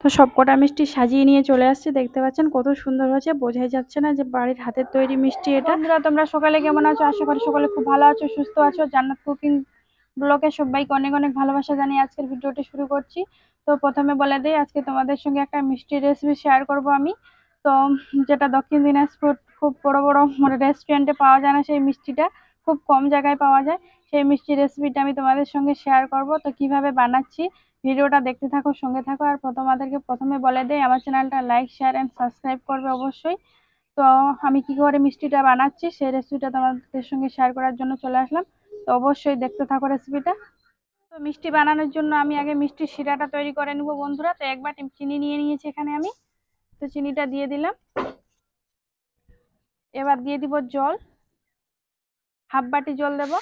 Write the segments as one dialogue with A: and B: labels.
A: তো সবকটা মিষ্টি সাজিয়ে নিয়ে চলে আসছে। দেখতে পাচ্ছেন কত সুন্দর হয়েছে, বোঝাই যাচ্ছে না যে বাড়ির হাতের তৈরি মিষ্টি এটা। বন্ধুরা তোমরা সকালে কেমন আছো? আশা করি সকালে খুব ভালো আছো, সুস্থ আছো। জান্নাত কুকিং ব্লগে সবাইকে অনেক অনেক ভালোবাসা জানিয়ে আজকের ভিডিওটি শুরু করছি। তো প্রথমে বলে দিই, আজকে তোমাদের সঙ্গে একটা মিষ্টি রেসিপি শেয়ার করব আমি। তো যেটা দক্ষিণ দিনাজপুর খুব বড় বড় রেস্টুরেন্টে পাওয়া যায় না, সেই মিষ্টিটা খুব কম জায়গায় পাওয়া যায়। সেই মিষ্টি রেসিপিটা আমি তোমাদের সঙ্গে শেয়ার করব। তো কিভাবে বানাচ্ছি ভিডিওটা দেখতে থাকো, সঙ্গে থাকো। আর তোমাদেরকে প্রথমে বলে দেই, আমার চ্যানেলটা লাইক শেয়ার এন্ড সাবস্ক্রাইব করবে অবশ্যই। তো আমি কি করে মিষ্টিটা বানাচ্ছি সেই রেসিপিটা তোমাদের সঙ্গে শেয়ার করার জন্য চলে আসলাম। তো অবশ্যই দেখতে থাকো রেসিপিটা। তো মিষ্টি বানানোর জন্য আমি আগে মিষ্টির শিরাটা তৈরি করে নেব বন্ধুরা। তো এক বাটি চিনি নিয়ে নিয়েছি এখানে আমি। তো চিনিটা দিয়ে দিলাম। এবার দিয়ে দিব জল, হাফ বাটি জল দেব।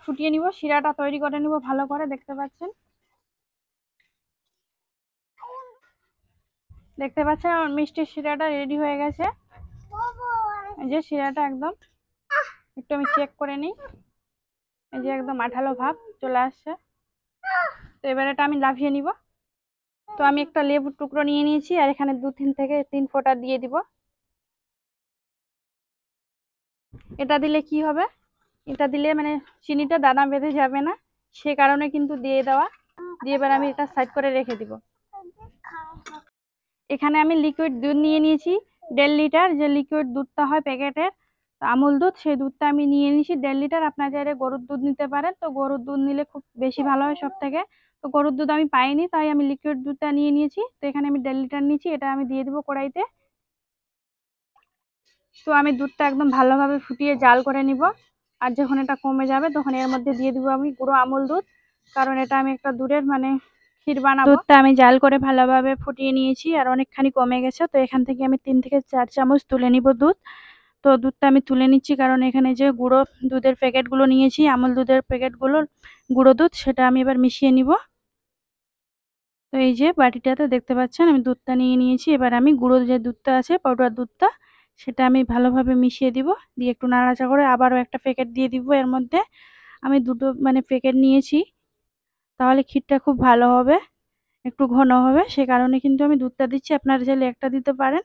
A: ফুটিয়ে নিব, শিরাটা তৈরি করে নিব ভালো করে। দেখতে পাচ্ছেন আমার মিষ্টির শিরাটা রেডি হয়ে গেছে। এই যে শিরাটা একদম, একটু আমি চেক করে নিই। এই যে একদম আঠালো ভাব চলে আসছে। তো এবার এটা আমি লাভিয়ে নিব। তো আমি একটা লেবুর টুকরো নিয়ে নিয়েছি, আর এখানে 2 থেকে 3 ফোঁটা দিয়ে দিব। এটা দিলে কি হবে, এটা দিলে মানে চিনিটা দানা বেঁধে যাবে না, সে কারণে কিন্তু দিয়ে দেওয়া। দিয়ে এবার আমি এটা সাইড করে রেখে দিব। এখানে আমি লিকুইড দুধ নিয়ে নিয়েছি 1.5 লিটার। যে লিকুইড দুধটা হয় প্যাকেটের আমুল দুধ, সেই দুধটা আমি নিয়ে নিয়েছি 1.5 লিটার। আপনার চাইলে গরুর দুধ নিতে পারেন, তো গরুর দুধ নিলে খুব বেশি ভালো হয় সব থেকে। তো গরুর দুধ আমি পাইনি, তাই আমি লিকুইড দুধটা নিয়ে নিয়েছি। তো এখানে আমি 1.5 লিটার নিয়েছি, এটা আমি দিয়ে দিব কড়াইতে। তো আমি দুধটা একদম ভালোভাবে ফুটিয়ে জাল করে নিব। আর যখন এটা কমে যাবে তখন এর মধ্যে দিয়ে দিব আমি গুঁড়ো আমুল দুধ, কারণ এটা আমি একটা দুধের মানে ক্ষীর বানাবো। দুধটা আমি জাল করে ভালোভাবে ফুটিয়ে নিয়েছি, আর অনেকখানি কমে গেছে। তো এখান থেকে আমি 3 থেকে 4 চামচ তুলে নিব দুধ। তো দুধটা আমি তুলে নিচ্ছি, কারণ এখানে যে গুঁড়ো দুধের প্যাকেটগুলো নিয়েছি, আমুল দুধের প্যাকেটগুলো গুঁড়ো দুধ, সেটা আমি এবার মিশিয়ে নিব। তো এই যে বাটিটাতে দেখতে পাচ্ছেন আমি দুধটা নিয়ে নিয়েছি। এবার আমি গুঁড়ো যে দুধটা আছে, পাউডার দুধটা, সেটা আমি ভালোভাবে মিশিয়ে দিব। দিয়ে একটু নাড়াচাড়া করে আবারও একটা প্যাকেট দিয়ে দিব এর মধ্যে। আমি দুটো মানে প্যাকেট নিয়েছি, তাহলে ক্ষীরটা খুব ভালো হবে, একটু ঘন হবে, সে কারণে কিন্তু আমি দুধটা দিচ্ছি। আপনারা চাইলে একটা দিতে পারেন।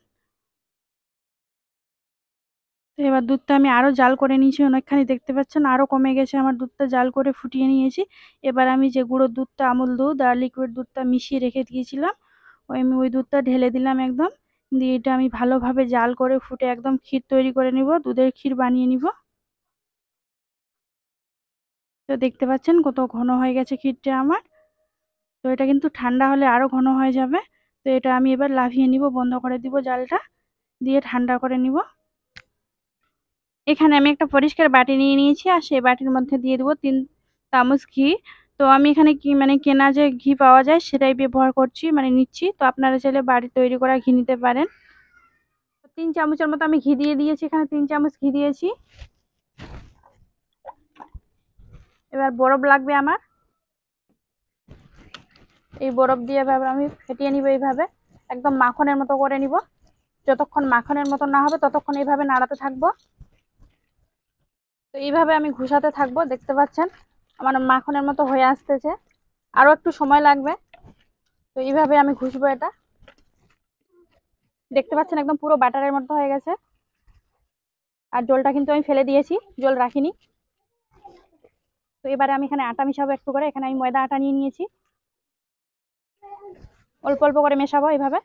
A: তো এবার দুধটা আমি আরো জাল করে নিয়েছি অনেকখানি, দেখতে পাচ্ছেন আরো কমে গেছে আমার দুধটা, জাল করে ফুটিয়ে নিয়েছি। এবার আমি যে গুঁড়ো দুধটা, আমুল দুধ আর লিকুইড দুধটা মিশিয়ে রেখে দিয়েছিলাম, আমি ওই দুধটা ঢেলে দিলাম একদম। দিয়ে এটা আমি ভালোভাবে জাল করে ফুটে একদম ক্ষীর তৈরি করে নিব, দুধের ক্ষীর বানিয়ে নিব। তো দেখতে পাচ্ছেন কত ঘন হয়ে গেছে ক্ষীরটা আমার। তো এটা কিন্তু ঠান্ডা হলে আরো ঘন হয়ে যাবে। তো এটা আমি এবার লাভিয়ে নিব, বন্ধ করে দিব জালটা, দিয়ে ঠান্ডা করে নিব। এখানে আমি একটা পরিষ্কার বাটি নিয়ে নিয়েছি, আর সেই বাটির মধ্যে দিয়ে দেবো 3 চামচ ঘি। তো আমি এখানে কি মানে কেনা যে ঘি পাওয়া যায় সেটাই ব্যবহার করছি, মানে নিচ্ছি। তো আপনারা চাইলে বাড়ি তৈরি করা ঘি নিতে পারেন। 3 চামচের মতো আমি ঘি দিয়ে দিয়েছি, এখানে 3 চামচ ঘি দিয়েছি। এবার বরফ লাগবে আমার, এই বরফ দিয়ে এবার আমি ফেটিয়ে নিব এইভাবে, একদম মাখনের মতো করে নিব। যতক্ষণ মাখনের মতো না হবে ততক্ষণ এইভাবে নাড়াতে থাকবো। তো এইভাবে আমি ঘুষাতে থাকবো। দেখতে পাচ্ছেন আমার মাখনের মতো হয়ে আসতেছে, আরো একটু সময় লাগবে। তো এইভাবে আমি ঘুষবো এটা। দেখতে পাচ্ছেন একদম পুরো বাটারের মতো হয়ে গেছে। আর জলটা কিন্তু আমি ফেলে দিয়েছি, জল রাখিনি। তো এবারে আমি এখানে আটা মিশাবো একটু করে। এখানে আমি ময়দা আটা নিয়ে নিয়েছি, অল্প অল্প করে মেশাবো এইভাবে।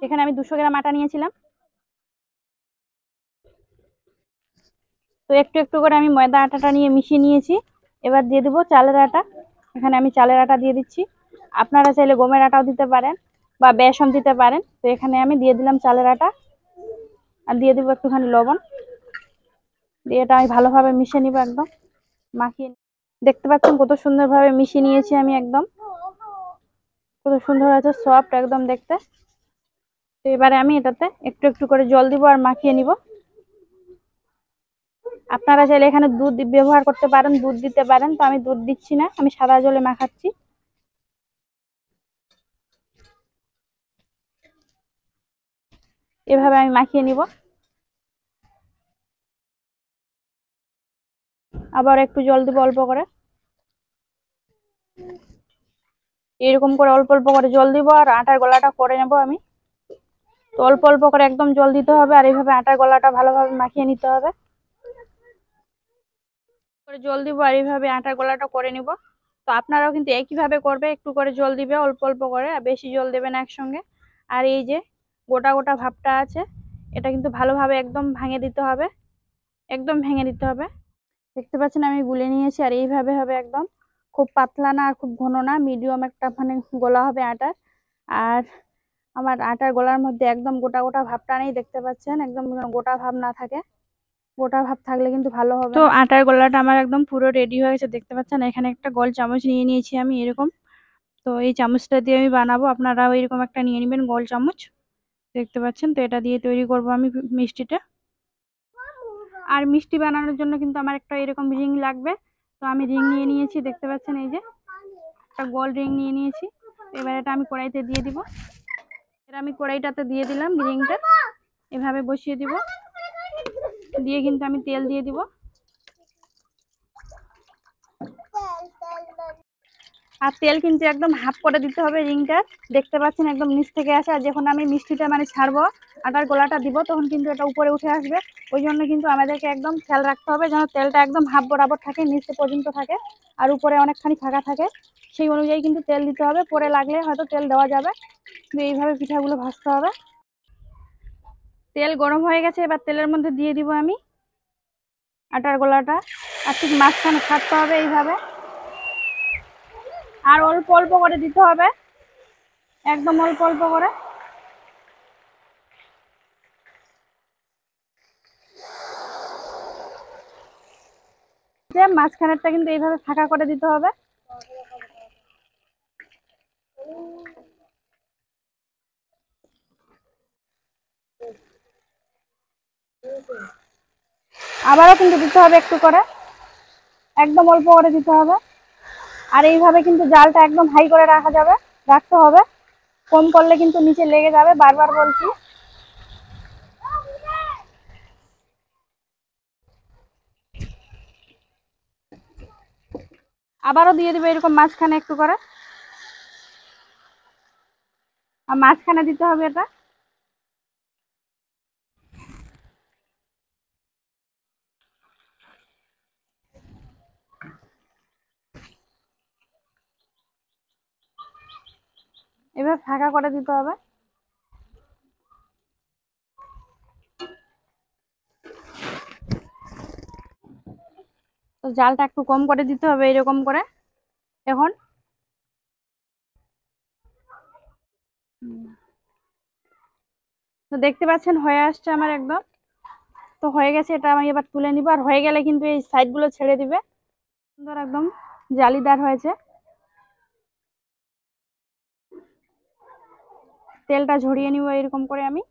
A: এখানে আমি 200 গ্রাম আটা নিয়েছিলাম। তো একটু একটু করে আমি ময়দা আটাটা নিয়ে মিশিয়ে নিয়েছি। এবার দিয়ে দেবো চালের আটা। এখানে আমি চালের আটা দিয়ে দিচ্ছি, আপনারা চাইলে গমের আটাও দিতে পারেন বা বেসন দিতে পারেন। তো এখানে আমি দিয়ে দিলাম চালের আটা, আর দিয়ে দেবো একটুখানি লবণ। দিয়ে এটা আমি ভালোভাবে মিশিয়ে নিব, একদম মাখিয়ে। দেখতে পাচ্ছেন কত সুন্দরভাবে মিশিয়ে নিয়েছি আমি, একদম কত সুন্দর আছে, সফট একদম দেখতে। তো এবারে আমি এটাতে একটু একটু করে জল দিব আর মাখিয়ে নিব। আপনারা চাইলে এখানে দুধ ব্যবহার করতে পারেন, দুধ দিতে পারেন। তো আমি দুধ দিচ্ছি না, আমি সাদা জলে মাখাচ্ছি। এভাবে আমি মাখিয়ে নিব। আবার একটু জল দিব অল্প করে, এরকম করে অল্প অল্প করে জল দিব আর আটার গোলাটা করে নেব আমি। তো অল্প অল্প করে একদম জল দিতে হবে আর এইভাবে আটার গোলাটা ভালোভাবে মাখিয়ে নিতে হবে। করে জল দিব আর এইভাবে আটার গোলাটা করে নিব। তো আপনারাও কিন্তু একইভাবে করবে, একটু করে জল দিবে অল্প অল্প করে, আর বেশি জল দেবে না একসঙ্গে। আর এই যে গোটা গোটা ভাবটা আছে, এটা কিন্তু ভালোভাবে একদম ভেঙে দিতে হবে, একদম ভেঙে দিতে হবে। দেখতে পাচ্ছেন আমি গুলে নিয়েছি আর এইভাবে হবে একদম, খুব পাতলা না আর খুব ঘন না, মিডিয়াম একটা মানে গোলা হবে আটার। আর আমার আটার গোলার মধ্যে একদম গোটা গোটা ভাবটা নেই, দেখতে পাচ্ছেন একদম গোটা ভাব না থাকে, গোটা ভাব থাকলে কিন্তু ভালো হবে। তো আটার গোলাটা আমার একদম পুরো রেডি হয়ে গেছে, দেখতে পাচ্ছেন এখানে একটা গোল চামচ নিয়ে নিয়েছি আমি এরকম। তো এই চামচটা দিয়ে আমি বানাবো, আপনারাও এরকম একটা নিয়ে নেবেন গোল চামচ, দেখতে পাচ্ছেন। তো এটা দিয়ে তৈরি করব আমি মিষ্টিটা। আর মিষ্টি বানানোর জন্য কিন্তু আমার একটা এরকম রিং লাগবে। তো আমি রিং নিয়ে নিয়েছি, দেখতে পাচ্ছেন এই যে একটা গোল রিং নিয়ে নিয়েছি। এবার এটা আমি কড়াইতে দিয়ে দিব, এটা আমি কড়াইটাতে দিয়ে দিলাম রিংটা, এভাবে বসিয়ে দিব, দিয়ে কিন্তু আমি তেল দিয়ে দিব। আর তেল কিন্তু একদম হাফ করে দিতে হবে রিংটা, দেখতে পাচ্ছেন একদম নিচ থেকে আসে। আর যখন আমি মিষ্টিটা মানে ছাড়বো, আটার গোলাটা দিব, তখন কিন্তু এটা উপরে উঠে আসবে। ওই জন্য কিন্তু আমাদেরকে একদম খেয়াল রাখতে হবে যেন তেলটা একদম হাফ বরাবর থাকে, নিচে পর্যন্ত থাকে আর উপরে অনেকখানি ফাঁকা থাকে, সেই অনুযায়ী কিন্তু তেল দিতে হবে। পরে লাগলে হয়তো তেল দেওয়া যাবে, কিন্তু এইভাবে পিঠাগুলো ভাজতে হবে। তেল গরম হয়ে গেছে, এবার তেলের মধ্যে দিয়ে দিব আমি আটার গোলাটা, আর ঠিক মাঝখানে ছাড়তে হবে এইভাবে, আর অল্প অল্প করে দিতে হবে, একদম অল্প অল্প করে। যে মাঝখানেরটা কিন্তু এইভাবে ফাঁকা করে দিতে হবে। আবারও কিন্তু দিতে হবে একটু করে, একদম অল্প করে দিতে হবে। আর এইভাবে কিন্তু জালটা একদম হাই করে রাখতে হবে, কম করলে কিন্তু নিচে লেগে যাবে, বারবার বলছি। আবারও দিয়ে দিবে এরকম মাঝখানে একটু করে, আর মাঝখানে দিতে হবে এটা। এবার ফাঁকা করে দিতে হবে। তো জালটা একটু কম করে দিতে হবে এরকম করে। এখন তো দেখতে পাচ্ছেন হয়ে আসছে আমার একদম। তো হয়ে গেছে, এটা আমি এবার তুলে নিব। আর হয়ে গেলে কিন্তু এই সাইডগুলো ছেড়ে দিবে, সুন্দর একদম জালিদার হয়েছে। তেলটা ঝরিয়ে নিব এরকম করে আমি,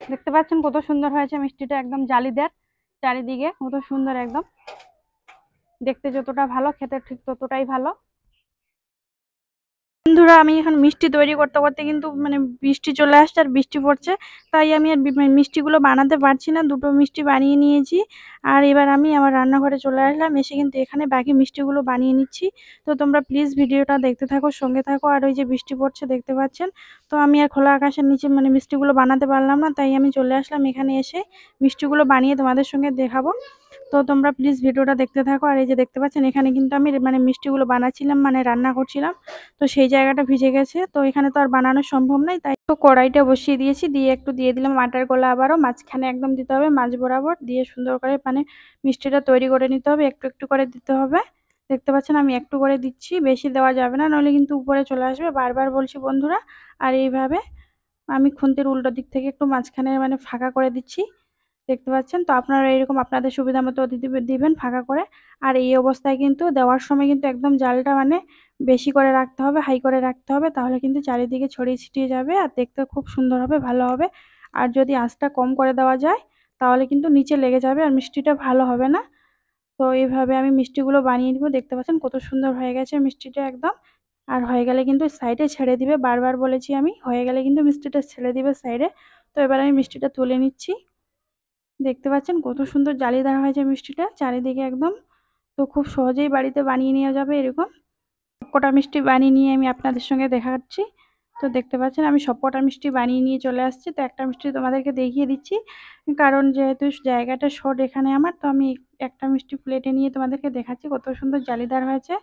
A: দেখতে পাচ্ছেন কত সুন্দর হয়েছে মিষ্টিটা, একদম জালিদার, চারিদিকে কত সুন্দর একদম, দেখতে যতটা ভালো খেতে ঠিক ততটাই ভালো। বন্ধুরা আমি এখন মিষ্টি তৈরি করতে করতে কিন্তু মানে বৃষ্টি চলে আসছে আর বৃষ্টি পড়ছে, তাই আমি আর মিষ্টিগুলো বানাতে পারছি না। দুটো মিষ্টি বানিয়ে নিয়েছি আর এবার আমি আমার রান্নাঘরে চলে আসলাম, এসে কিন্তু এখানে বাকি মিষ্টিগুলো বানিয়ে নিচ্ছি। তো তোমরা প্লিজ ভিডিওটা দেখতে থাকো, সঙ্গে থাকো। আর ওই যে বৃষ্টি পড়ছে দেখতে পাচ্ছেন, তো আমি আর খোলা আকাশের নিচে মানে মিষ্টিগুলো বানাতে পারলাম না, তাই আমি চলে আসলাম এখানে, এসে মিষ্টিগুলো বানিয়ে তোমাদের সঙ্গে দেখাবো। তো তোমরা প্লিজ ভিডিওটা দেখতে থাকো। আর এই যে দেখতে পাচ্ছেন এখানে কিন্তু আমি মানে মিষ্টিগুলো বানাচ্ছিলাম, মানে রান্না করছিলাম, তো সেই জায়গাটা ভিজে গেছে। তো এখানে তো আর বানানো সম্ভব নয়, তাই তো কড়াইটা বসিয়ে দিয়েছি, দিয়ে একটু দিয়ে দিলাম আটার গোলা, আবারও মাঝখানে একদম দিতে হবে, মাঝ বরাবর দিয়ে সুন্দর করে মানে মিষ্টিটা তৈরি করে নিতে হবে, একটু একটু করে দিতে হবে। দেখতে পাচ্ছেন আমি একটু করে দিচ্ছি, বেশি দেওয়া যাবে না, নইলে কিন্তু উপরে চলে আসবে, বারবার বলছি বন্ধুরা। আর এইভাবে আমি খুন্তির উল্টো দিক থেকে একটু মাঝখানে মানে ফাঁকা করে দিচ্ছি, দেখতে পাচ্ছেন। তো আপনারা এরকম আপনাদের সুবিধা মতো দিবেন ফাঁকা করে। আর এই অবস্থায় কিন্তু দেওয়ার সময় কিন্তু একদম জালটা মানে বেশি করে রাখতে হবে, হাই করে রাখতে হবে, তাহলে কিন্তু চারিদিকে ছড়িয়ে ছিটিয়ে যাবে আর দেখতে খুব সুন্দর হবে, ভালো হবে। আর যদি আঁচটা কম করে দেওয়া যায় তাহলে কিন্তু নিচে লেগে যাবে আর মিষ্টিটা ভালো হবে না। তো এইভাবে আমি মিষ্টিগুলো বানিয়ে নিব, দেখতে পাচ্ছেন কত সুন্দর হয়ে গেছে মিষ্টিটা একদম। আর হয়ে গেলে কিন্তু সাইডে ছেড়ে দিবে, বারবার বলেছি আমি, হয়ে গেলে কিন্তু মিষ্টিটা ছেড়ে দিবে সাইডে। তো এবার আমি মিষ্টিটা তুলে নিচ্ছি। দেখতে পাচ্ছেন কত সুন্দর জালিদার হয়েছে মিষ্টিটা চারিদিকে একদম। তো খুব সহজেই বাড়িতে বানিয়ে নেওয়া যাবে এরকম। সবকটা মিষ্টি বানিয়ে নিয়ে আমি আপনাদের সঙ্গে দেখাচ্ছি। তো দেখতে পাচ্ছেন আমি সবকটা মিষ্টি বানিয়ে নিয়ে চলে আসছি। তো একটা মিষ্টি তোমাদেরকে দেখিয়ে দিচ্ছি, কারণ যেহেতু জায়গাটা শর্ট এখানে আমার, তো আমি একটা মিষ্টি প্লেটে নিয়ে তোমাদেরকে দেখাচ্ছি কত সুন্দর জালিদার হয়েছে।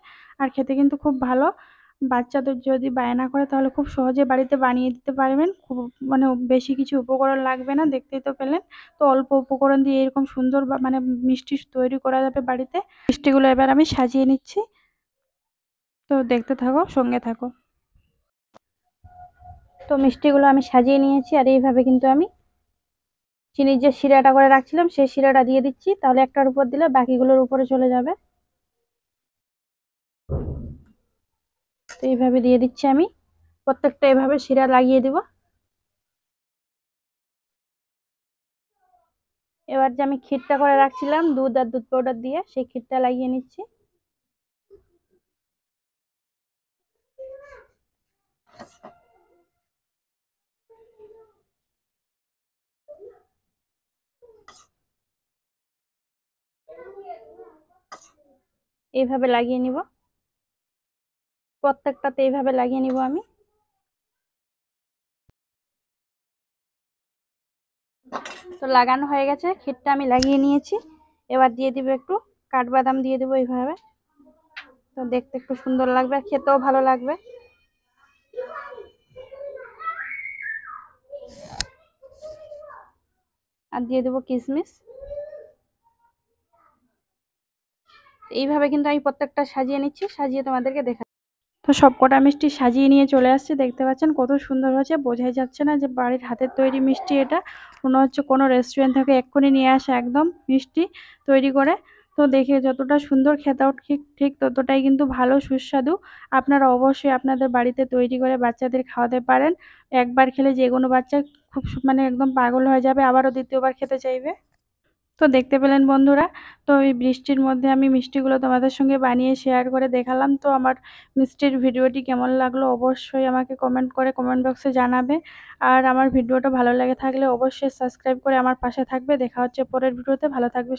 A: আর খেতে কিন্তু খুব ভালো। বাচ্চাদের যদি বায়না করে তাহলে খুব সহজে বাড়িতে বানিয়ে দিতে পারবেন। খুব মানে বেশি কিছু উপকরণ লাগবে না, দেখতেই তো পেলেন। তো অল্প উপকরণ দিয়ে এরকম সুন্দর মানে মিষ্টি তৈরি করা যাবে বাড়িতে। মিষ্টিগুলো এবার আমি সাজিয়ে নিচ্ছি। তো দেখতে থাকো, সঙ্গে থাকো। তো মিষ্টিগুলো আমি সাজিয়ে নিয়েছি, আর এইভাবে কিন্তু আমি চিনির যে শিরাটা করে রাখছিলাম সেই শিরাটা দিয়ে দিচ্ছি, তাহলে একটার উপর দিলে বাকিগুলোর উপরে চলে যাবে। তো এইভাবে দিয়ে দিচ্ছি আমি, প্রত্যেকটা এভাবে শিরা লাগিয়ে দিব। এবার যে আমি ক্ষীরটা করে রাখছিলাম দুধ আর দুধ পাউডার দিয়ে, সেই ক্ষীরটা লাগিয়ে নিচ্ছি। এইভাবে লাগিয়ে নিব, প্রত্যেকটাতে এইভাবে লাগিয়ে নিব আমি। তো লাগানো হয়ে গেছে, ক্ষীরটা আমি লাগিয়ে নিয়েছি। এবার দিয়ে দিব একটু কাঠবাদাম দিয়ে দিব এইভাবে। তো দেখতে একটু সুন্দর লাগবে আর খেতেও ভালো লাগবে। আর দিয়ে দেবো কিশমিশ। এইভাবে কিন্তু আমি প্রত্যেকটা সাজিয়ে নিচ্ছি, সাজিয়ে তোমাদেরকে দেখা। তো সবকটা মিষ্টি সাজিয়ে নিয়ে চলে আসছে, দেখতে পাচ্ছেন কত সুন্দর হয়েছে। বোঝাই যাচ্ছে না যে বাড়ির হাতের তৈরি মিষ্টি এটা, মনে হচ্ছে কোনো রেস্টুরেন্ট থেকে এক্ষুনি নিয়ে আসে একদম মিষ্টি তৈরি করে। তো দেখে যতটা সুন্দর খেতেও ঠিক ঠিক ততটাই কিন্তু ভালো সুস্বাদু। আপনারা অবশ্যই আপনাদের বাড়িতে তৈরি করে বাচ্চাদের খাওয়াতে পারেন। একবার খেলে যে কোনো বাচ্চা খুব মানে একদম পাগল হয়ে যাবে, আবারও দ্বিতীয়বার খেতে চাইবে। তো দেখতে পেলেন বন্ধুরা, তো এই বৃষ্টির মধ্যে আমি মিষ্টিগুলো তোমাদের সঙ্গে বানিয়ে শেয়ার করে দেখালাম। তো আমার মিষ্টির ভিডিওটি কেমন লাগলো অবশ্যই আমাকে কমেন্ট করে কমেন্ট বক্সে জানাবে। আর আমার ভিডিওটা ভালো লেগে থাকলে অবশ্যই সাবস্ক্রাইব করে আমার পাশে থাকবে। দেখা হচ্ছে পরের ভিডিওতে, ভালো থাকবে।